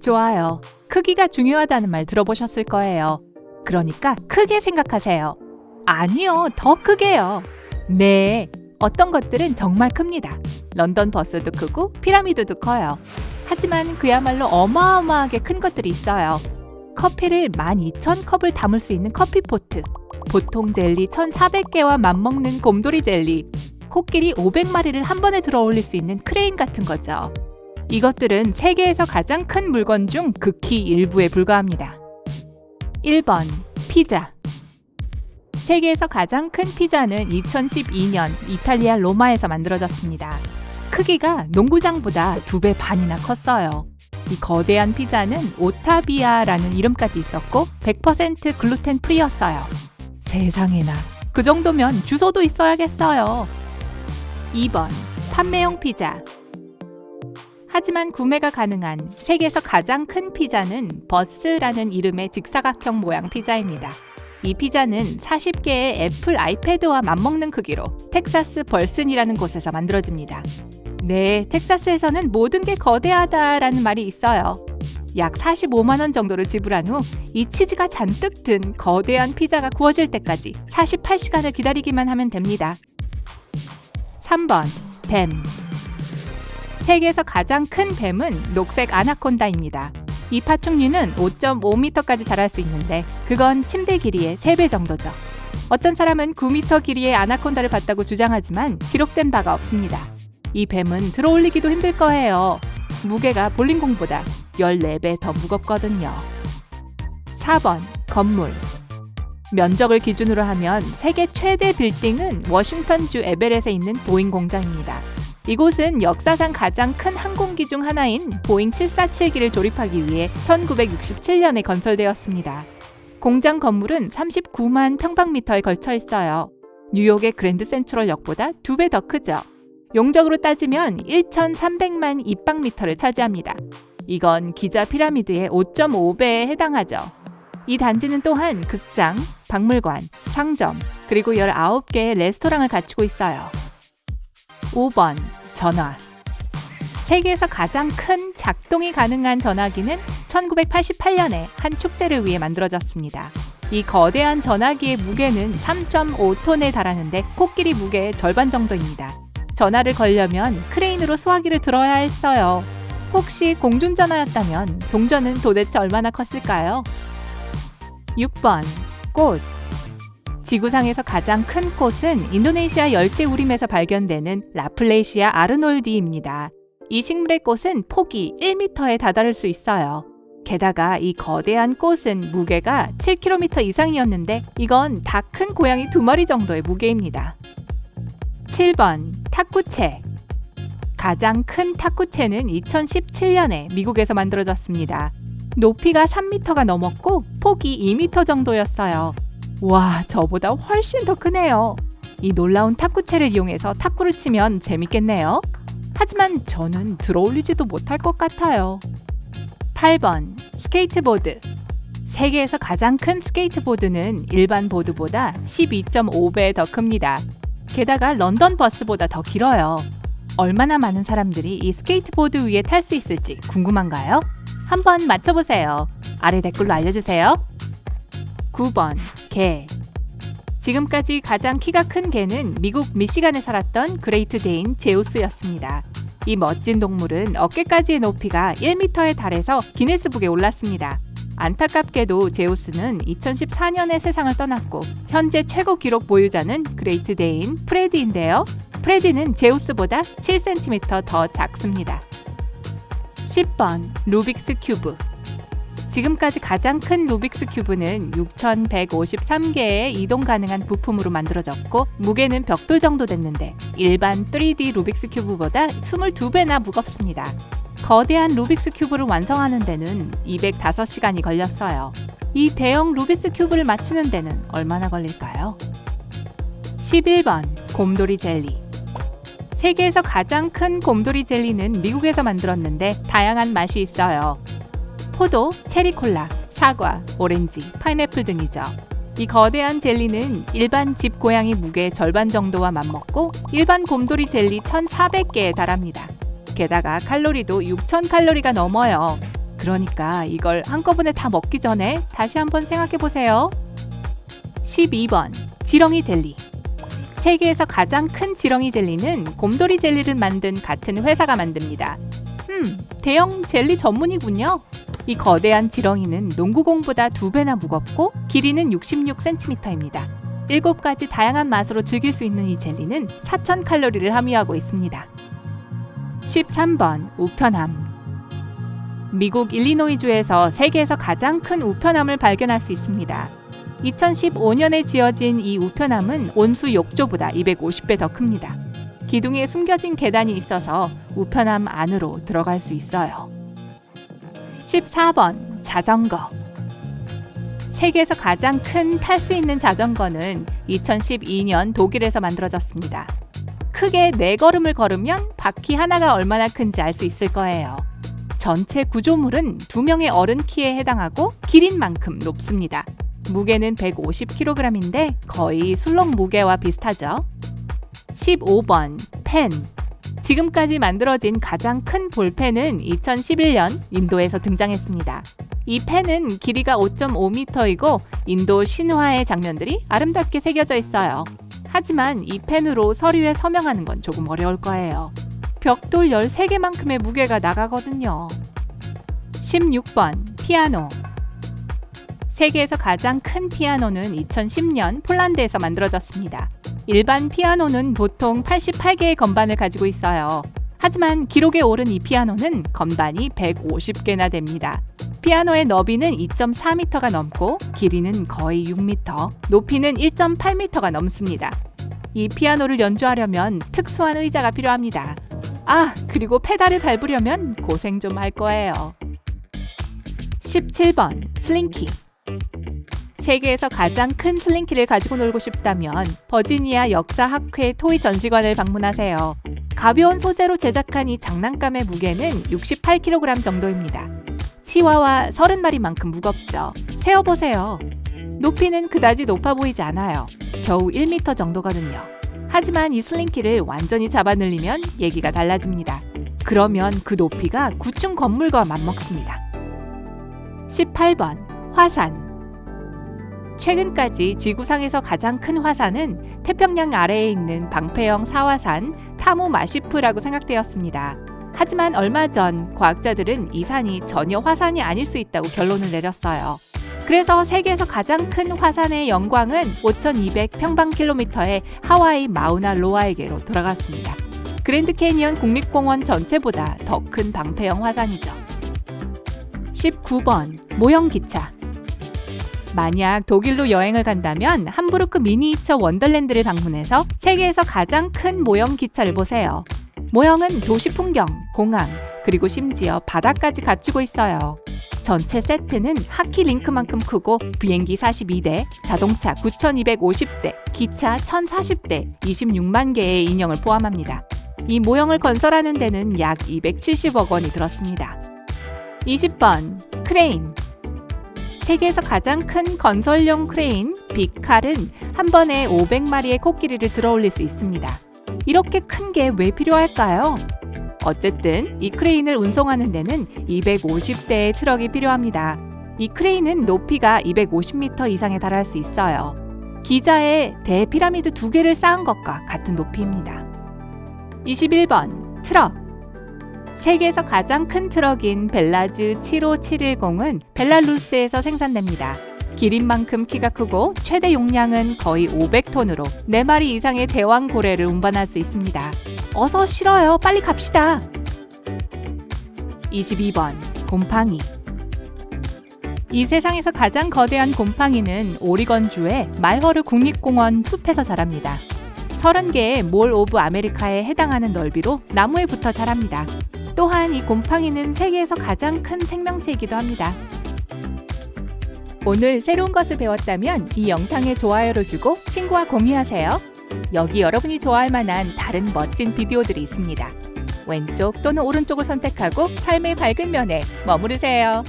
좋아요. 크기가 중요하다는 말 들어보셨을 거예요. 그러니까 크게 생각하세요. 아니요, 더 크게요. 네, 어떤 것들은 정말 큽니다. 런던 버스도 크고 피라미드도 커요. 하지만 그야말로 어마어마하게 큰 것들이 있어요. 커피를 12,000컵을 담을 수 있는 커피포트, 보통 젤리 1,400개와 맞먹는 곰돌이 젤리, 코끼리 500마리를 한 번에 들어 올릴 수 있는 크레인 같은 거죠. 이것들은 세계에서 가장 큰 물건 중 극히 일부에 불과합니다. 1번, 피자. 세계에서 가장 큰 피자는 2012년 이탈리아 로마에서 만들어졌습니다. 크기가 농구장보다 2배 반이나 컸어요. 이 거대한 피자는 오타비아라는 이름까지 있었고 100% 글루텐 프리였어요. 세상에나, 그 정도면 주소도 있어야겠어요. 2번, 판매용 피자. 하지만 구매가 가능한 세계에서 가장 큰 피자는 버스라는 이름의 직사각형 모양 피자입니다. 이 피자는 40개의 애플 아이패드와 맞먹는 크기로 텍사스 벌슨이라는 곳에서 만들어집니다. 네, 텍사스에서는 모든 게 거대하다라는 말이 있어요. 약 45만 원 정도를 지불한 후 이 치즈가 잔뜩 든 거대한 피자가 구워질 때까지 48시간을 기다리기만 하면 됩니다. 3번, 뱀. 세계에서 가장 큰 뱀은 녹색 아나콘다입니다. 이 파충류는 5.5m까지 자랄 수 있는데 그건 침대 길이의 3배 정도죠. 어떤 사람은 9m 길이의 아나콘다를 봤다고 주장하지만 기록된 바가 없습니다. 이 뱀은 들어올리기도 힘들 거예요. 무게가 볼링공보다 14배 더 무겁거든요. 4번, 건물. 면적을 기준으로 하면 세계 최대 빌딩은 워싱턴주 에베렛에 있는 보잉 공장입니다. 이곳은 역사상 가장 큰 항공기 중 하나인 보잉 747기를 조립하기 위해 1967년에 건설되었습니다. 공장 건물은 39만 평방미터에 걸쳐 있어요. 뉴욕의 그랜드 센트럴역보다 2배 더 크죠. 용적으로 따지면 1,300만 입방미터를 차지합니다. 이건 기자 피라미드의 5.5배에 해당하죠. 이 단지는 또한 극장, 박물관, 상점, 그리고 19개의 레스토랑을 갖추고 있어요. 5번, 전화. 세계에서 가장 큰 작동이 가능한 전화기는 1988년에 한 축제를 위해 만들어졌습니다. 이 거대한 전화기의 무게는 3.5톤에 달하는데 코끼리 무게의 절반 정도입니다. 전화를 걸려면 크레인으로 수화기를 들어야 했어요. 혹시 공중전화였다면 동전은 도대체 얼마나 컸을까요? 6번, 꽃. 지구상에서 가장 큰 꽃은 인도네시아 열대우림에서 발견되는 라플레시아 아르놀디입니다. 이 식물의 꽃은 폭이 1m에 다다를 수 있어요. 게다가 이 거대한 꽃은 무게가 7kg 이상이었는데 이건 다 큰 고양이 2마리 정도의 무게입니다. 7번, 탁구채. 가장 큰 탁구채는 2017년에 미국에서 만들어졌습니다. 높이가 3m가 넘었고 폭이 2m 정도였어요. 와, 저보다 훨씬 더 크네요. 이 놀라운 탁구채를 이용해서 탁구를 치면 재밌겠네요. 하지만 저는 들어올리지도 못할 것 같아요. 8번, 스케이트보드. 세계에서 가장 큰 스케이트보드는 일반 보드보다 12.5배 더 큽니다. 게다가 런던 버스보다 더 길어요. 얼마나 많은 사람들이 이 스케이트보드 위에 탈 수 있을지 궁금한가요? 한번 맞춰보세요. 아래 댓글로 알려주세요. 9번, 개. 지금까지 가장 키가 큰 개는 미국 미시간에 살았던 그레이트 데인 제우스였습니다. 이 멋진 동물은 어깨까지의 높이가 1m에 달해서 기네스북에 올랐습니다. 안타깝게도 제우스는 2014년에 세상을 떠났고 현재 최고 기록 보유자는 그레이트 데인 프레디인데요. 프레디는 제우스보다 7cm 더 작습니다. 10번, 루빅스 큐브. 지금까지 가장 큰 루빅스 큐브는 6,153개의 이동 가능한 부품으로 만들어졌고 무게는 벽돌 정도 됐는데 일반 3D 루빅스 큐브보다 22배나 무겁습니다. 거대한 루빅스 큐브를 완성하는 데는 205시간이 걸렸어요. 이 대형 루빅스 큐브를 맞추는 데는 얼마나 걸릴까요? 11번, 곰돌이 젤리. 세계에서 가장 큰 곰돌이 젤리는 미국에서 만들었는데 다양한 맛이 있어요. 포도, 체리콜라, 사과, 오렌지, 파인애플 등이죠. 이 거대한 젤리는 일반 집 고양이 무게의 절반 정도와 맞먹고 일반 곰돌이 젤리 1,400개에 달합니다. 게다가 칼로리도 6,000칼로리가 넘어요. 그러니까 이걸 한꺼번에 다 먹기 전에 다시 한번 생각해 보세요. 12번 지렁이 젤리. 세계에서 가장 큰 지렁이 젤리는 곰돌이 젤리를 만든 같은 회사가 만듭니다. 대형 젤리 전문이군요. 이 거대한 지렁이는 농구공보다 2배나 무겁고 길이는 66cm입니다. 7가지 다양한 맛으로 즐길 수 있는 이 젤리는 4,000칼로리를 함유하고 있습니다. 13번 우편함. 미국 일리노이주에서 세계에서 가장 큰 우편함을 발견할 수 있습니다. 2015년에 지어진 이 우편함은 온수 욕조보다 250배 더 큽니다. 기둥에 숨겨진 계단이 있어서 우편함 안으로 들어갈 수 있어요. 14번 자전거. 세계에서 가장 큰 탈 수 있는 자전거는 2012년 독일에서 만들어졌습니다. 크게 4걸음을 걸으면 바퀴 하나가 얼마나 큰지 알 수 있을 거예요. 전체 구조물은 2명의 어른 키에 해당하고 길인 만큼 높습니다. 무게는 150kg인데 거의 술록 무게와 비슷하죠. 15번 펜. 지금까지 만들어진 가장 큰 볼펜은 2011년 인도에서 등장했습니다. 이 펜은 길이가 5.5m이고 인도 신화의 장면들이 아름답게 새겨져 있어요. 하지만 이 펜으로 서류에 서명하는 건 조금 어려울 거예요. 벽돌 13개만큼의 무게가 나가거든요. 16번 피아노. 세계에서 가장 큰 피아노는 2010년 폴란드에서 만들어졌습니다. 일반 피아노는 보통 88개의 건반을 가지고 있어요. 하지만 기록에 오른 이 피아노는 건반이 150개나 됩니다. 피아노의 너비는 2.4m가 넘고 길이는 거의 6m, 높이는 1.8m가 넘습니다. 이 피아노를 연주하려면 특수한 의자가 필요합니다. 그리고 페달을 밟으려면 고생 좀 할 거예요. 17번 슬링키. 세계에서 가장 큰 슬링키를 가지고 놀고 싶다면 버지니아 역사학회 토이 전시관을 방문하세요. 가벼운 소재로 제작한 이 장난감의 무게는 68kg 정도입니다. 치와와 30마리만큼 무겁죠. 세어보세요. 높이는 그다지 높아 보이지 않아요. 겨우 1m 정도거든요. 하지만 이 슬링키를 완전히 잡아 늘리면 얘기가 달라집니다. 그러면 그 높이가 9층 건물과 맞먹습니다. 18번 화산. 최근까지 지구상에서 가장 큰 화산은 태평양 아래에 있는 방패형 사화산 타무마시프라고 생각되었습니다. 하지만 얼마 전 과학자들은 이 산이 전혀 화산이 아닐 수 있다고 결론을 내렸어요. 그래서 세계에서 가장 큰 화산의 영광은 5,200평방킬로미터의 하와이 마우나로아에게로 돌아갔습니다. 그랜드 캐니언 국립공원 전체보다 더 큰 방패형 화산이죠. 19번 모형기차. 만약 독일로 여행을 간다면 함부르크 미니이처 원더랜드를 방문해서 세계에서 가장 큰 모형 기차를 보세요. 모형은 도시 풍경, 공항, 그리고 심지어 바다까지 갖추고 있어요. 전체 세트는 하키 링크만큼 크고 비행기 42대, 자동차 9,250대, 기차 1,040대, 26만 개의 인형을 포함합니다. 이 모형을 건설하는 데는 약 270억 원이 들었습니다. 20번 크레인. 세계에서 가장 큰 건설용 크레인 빅칼은 한 번에 500마리의 코끼리를 들어올릴 수 있습니다. 이렇게 큰 게 왜 필요할까요? 어쨌든 이 크레인을 운송하는 데는 250대의 트럭이 필요합니다. 이 크레인은 높이가 250m 이상에 달할 수 있어요. 기자의 대피라미드 2개를 쌓은 것과 같은 높이입니다. 21번 트럭. 세계에서 가장 큰 트럭인 벨라즈 75710은 벨라루스에서 생산됩니다. 길인 만큼 키가 크고 최대 용량은 거의 500톤으로 4마리 이상의 대왕 고래를 운반할 수 있습니다. 어서 실어요. 빨리 갑시다. 22번 곰팡이. 이 세상에서 가장 거대한 곰팡이는 오리건주의 말허르 국립공원 숲에서 자랍니다. 30개의 몰 오브 아메리카에 해당하는 넓이로 나무에 붙어 자랍니다. 또한 이 곰팡이는 세계에서 가장 큰 생명체이기도 합니다. 오늘 새로운 것을 배웠다면 이 영상에 좋아요를 주고 친구와 공유하세요. 여기 여러분이 좋아할 만한 다른 멋진 비디오들이 있습니다. 왼쪽 또는 오른쪽을 선택하고 삶의 밝은 면에 머무르세요.